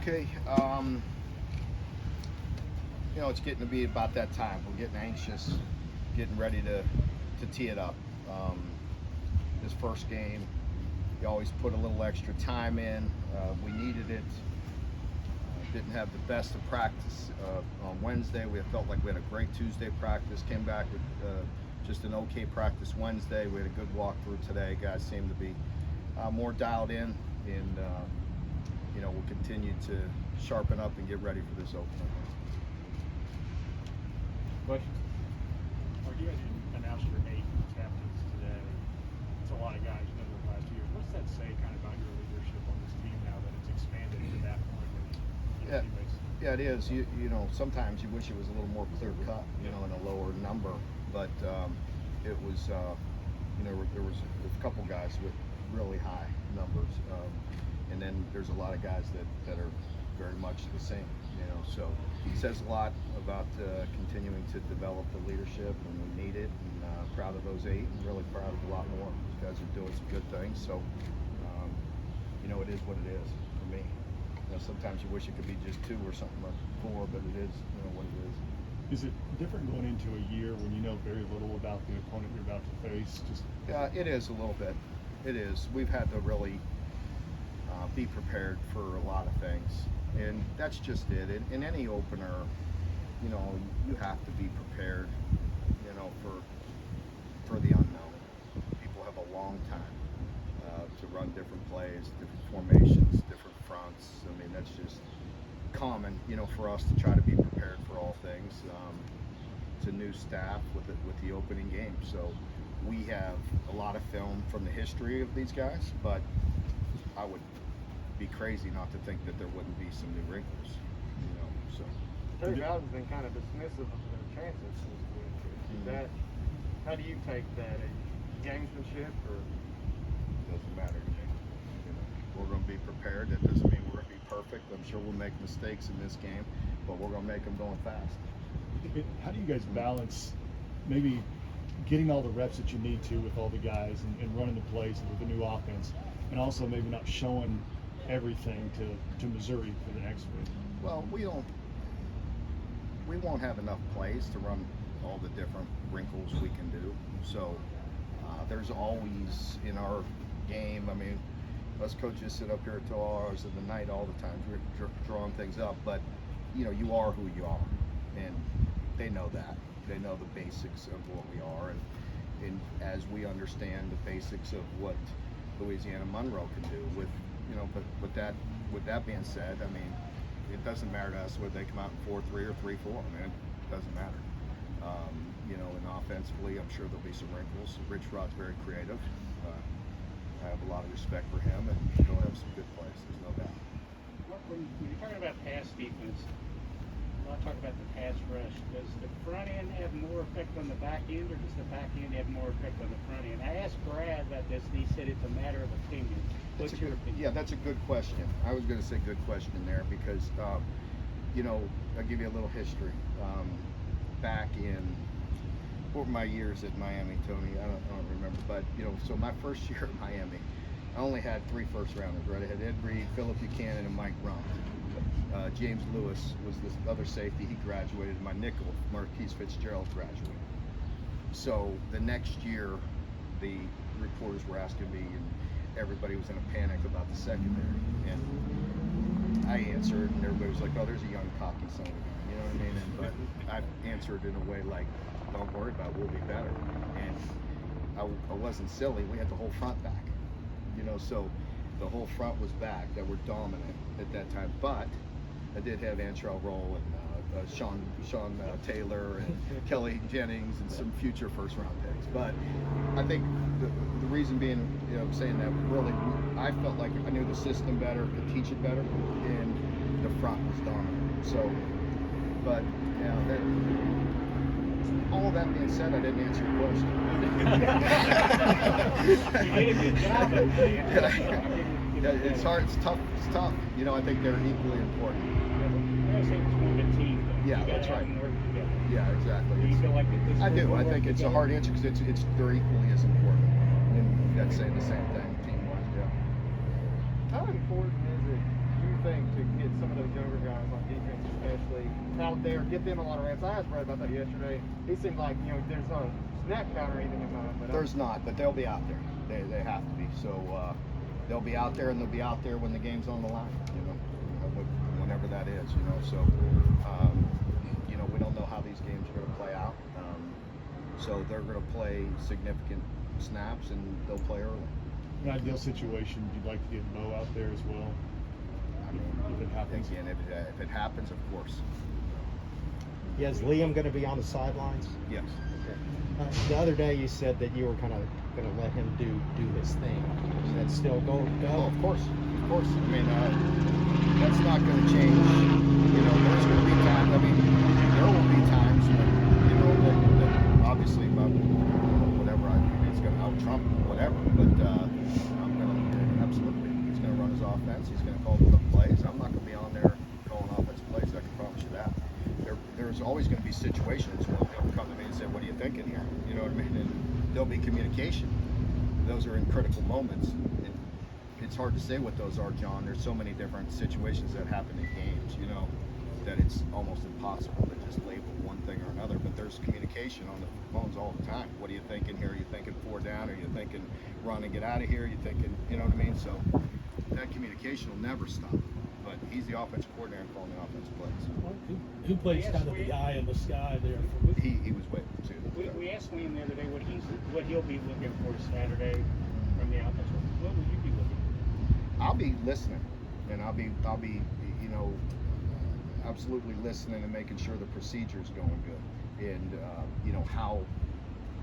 Okay, it's getting to be about that time. We're getting anxious, getting ready to tee it up. This first game, you always put a little extra time in. We needed it. Didn't have the best of practice on Wednesday. We felt like we had a great Tuesday practice. Came back with just an okay practice Wednesday. We had a good walkthrough today. Guys seem to be more dialed in, and we'll continue to sharpen up and get ready for this opener. Questions? Mark, you guys announced your 8 captains today. It's a lot of guys you've done the last year. What's that say kind of about your leadership on this team now that it's expanded to that point where teammates? Yeah, it is. Sometimes you wish it was a little more clear cut, in a lower number, but it was, there was a couple guys with really high numbers, and then there's a lot of guys that are very much the same, so it says a lot about continuing to develop the leadership, and we need it, and proud of those 8, and really proud of a lot more. These guys are doing some good things, so it is what it is for me. Sometimes you wish it could be just 2 or something like 4, but it is what it is. Is it different going into a year when you know very little about the opponent you're about to face? It is a little bit. It is. We've had to really be prepared for a lot of things, and that's just it. In any opener, you have to be prepared, for the unknown. People have a long time to run different plays, different formations, different fronts. I mean, that's just common, for us to try to be prepared for all things. It's a new staff with the opening game, so we have a lot of film from the history of these guys, but I would be crazy not to think that there wouldn't be some new wrinkles, so. Terry Bowden's been kind of dismissive of their chances this week. Is that, how do you take that? Gamesmanship, or? Doesn't matter to me. We're going to be prepared. That doesn't mean we're going to be perfect. I'm sure we'll make mistakes in this game, but we're going to make them going fast. How do you guys balance maybe getting all the reps that you need to with all the guys and running the plays with the new offense, and also maybe not showing everything to Missouri for the next week? Well, we won't have enough plays to run all the different wrinkles we can do. So there's always in our game, I mean, us coaches sit up here till all hours of the night all the time, drawing things up, but you are who you are, and they know that. They know the basics of what we are, and as we understand the basics of what Louisiana Monroe can do with, but with that being said, I mean, it doesn't matter to us whether they come out in 4-3 or 3-4. I mean, it doesn't matter. And offensively, I'm sure there'll be some wrinkles. Rich Rod's very creative. I have a lot of respect for him, and he'll have some good plays. There's no doubt. When you're talking about pass defense, a lot of talk about the pass rush. Does the front end have more effect on the back end, or does the back end have more effect on the front end? I asked Brad about this, and he said it's a matter of opinion. What's your opinion? Yeah, that's a good question. I was going to say good question there because, I'll give you a little history. Back in, what were my years at Miami, Tony? I don't remember, but, so my first year at Miami, I only had 3 first-rounders, right? I had Ed Reed, Philip Buchanan, and Mike Rumpf. James Lewis was this other safety. He graduated. My nickel, Marquise Fitzgerald, graduated. So the next year, the reporters were asking me, and everybody was in a panic about the secondary. And I answered, and everybody was like, "Oh, there's a young cocky son of a gun." You know what I mean? But I answered in a way like, "Don't worry about it. We'll be better." And I wasn't silly. We had the whole front back. So the whole front was back that were dominant at that time. But I did have Antrell Roll and Sean Taylor and Kelly Jennings and some future first-round picks. But I think the reason being, saying that really, I felt like I knew the system better, could teach it better, and the front was dominant. So, but all that being said, I didn't answer your question. You did a good job. It's hard. It's tough. I think they're equally important. I say it's more of a team. Yeah, that's right. Yeah, exactly. Do you feel like this? I do. I think it's a hard answer because they're equally as important. And that's saying the same thing team-wise. Yeah. How important is it, you think to get some of those younger guys on defense, especially out there, get them a lot of reps? I asked Brad about that yesterday. He seemed like, you know, there's not a snap count or anything in mind, but There's not, but they'll be out there. They have to be. So they'll be out there, and they'll be out there when the game's on the line. You know, whenever that is. You know, so you know, we don't know how these games are going to play out. So they're going to play significant snaps, and they'll play early. In an ideal situation, you'd like to get Mo out there as well. I mean, If it happens. again, if it happens, of course. Yeah, is Liam going to be on the sidelines? Yes. The other day you said that you were kind of going to let him do his thing. Is that still going to Oh, go? of course. I mean, that's not going to change. You know, there's going to be times. I mean, there will be times when, you know, that obviously, whatever. I mean, it's going to out Trump whatever. But I'm going to absolutely. He's going to run his offense. He's going to call the plays. I'm not going to be on there calling offensive plays. I can promise you that. There's always going to be situations where they'll come to me and say, "What are you thinking here?" You know what I mean? And there'll be communication. Those are in critical moments. It's hard to say what those are, John. There's so many different situations that happen in games, you know, that it's almost impossible to just label one thing or another. But there's communication on the phones all the time. What are you thinking here? Are you thinking 4 down? Are you thinking run and get out of here? Are you thinking, you know what I mean? So that communication will never stop. But he's the offensive coordinator calling the offensive plays. Who plays kind of the eye in the sky there? He was waiting too. We asked Liam the other day what he'll be looking for Saturday from the offense. What will you be looking for? I'll be listening, and I'll be, you know, absolutely listening and making sure the procedure's going good, and you know how,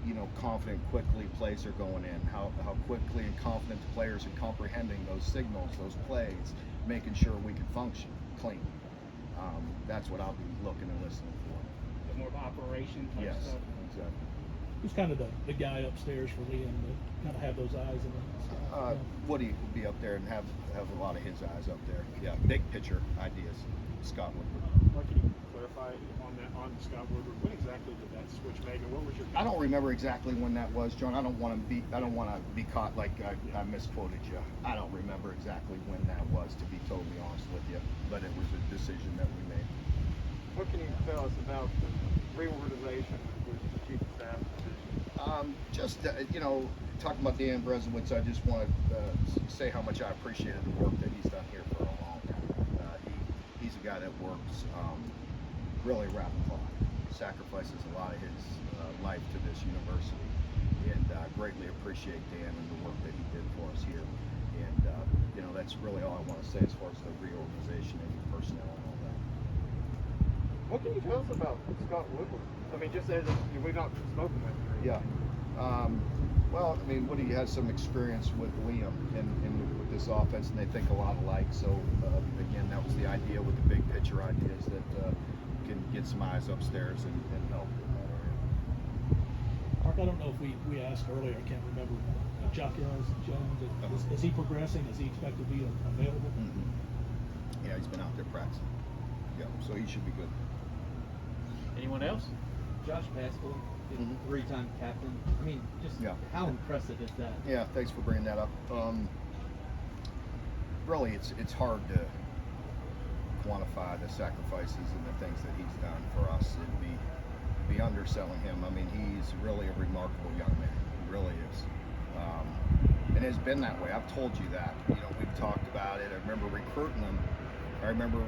you know, confident quickly plays are going in, how quickly and confident the players are comprehending those signals, those plays, making sure we can function clean. That's what I'll be looking and listening for. The more of operation type Yes, stuff. exactly. Who's kind of the guy upstairs for Liam to kind of have those eyes in the sky? Woody will be up there and have a lot of his eyes up there. Yeah, big picture ideas. Scott Woodward. Mark, can you clarify on that, on Scott Woodward? When exactly did that switch make, and what was your? I don't remember exactly when that was, John. I don't want to be caught like I misquoted you. I don't remember exactly when that was, to be totally honest with you. But it was a decision that we made. what can you tell us about the reorganization with the chief of staff position? Just you know, talking about Dan Brezowitz, I just want to say how much I appreciated the work that he's done here for a long time. He's a guy that works really around the clock, sacrifices a lot of his life to this university, and greatly appreciate Dan and the work that he did for us here. And you know, that's really all I want to say as far as the reorganization and the personnel and all that. What can you tell us about Scott Woodward? I mean, just as we've not spoken with him. Yeah. Well, I mean, Woody has some experience with Liam and with this offense, and they think a lot alike. So, again, that was the idea with the big picture ideas that can get some eyes upstairs and help in that area. Mark, I don't know if we asked earlier, I can't remember. Jones, is he progressing? Is he expected to be available? Mm-hmm. Yeah, he's been out there practicing. Yeah, so he should be good. Anyone else? Josh Paschal, Mhm. 3-time captain. I mean, just Yeah. how impressive is that? Yeah, thanks for bringing that up. Really, it's hard to quantify the sacrifices and the things that he's done for us. It'd be underselling him. I mean, he's really a remarkable young man. He really is. And it's been that way. I've told you that. You know, we've talked about it. I remember recruiting him. I remember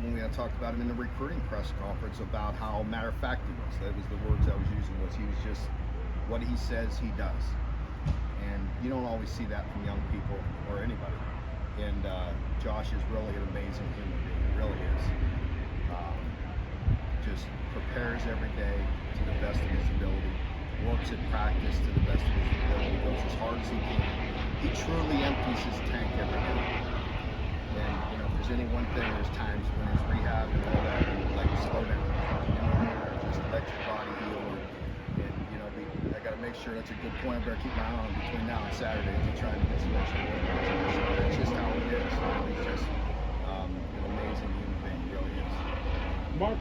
when we had talked about him in the recruiting press conference about how matter of fact he was. That was the words I was using. Was he was just what he says he does. And you don't always see that from young people or anybody. And Josh is really an amazing human being. He really is. Just prepares every day to the best of his ability. Works at practice to the best of his ability. Goes as hard as he can. He truly empties his tank every day. And you know, if there's any one thing, there's times when his rehab and all that, like slow down. You know, just let your body heal. And you know, I got to make sure that's a good point. I better keep my eye on him between now and Saturday to try to get some extra work. So that's just how it is. You know, he's just an amazing human being. He really is. Mark,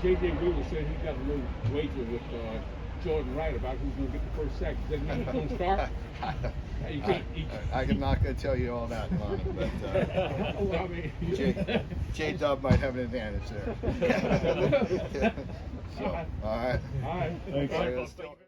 J.J. Weaver said he got a little wager with Jordan right about who's gonna get the first sack. Doesn't mean he's gonna start. You can't. I'm not going to tell you all that, Lonnie, but Well, I mean, J Dub might have an advantage there. So, all right. All right. Thanks. All right, let's go.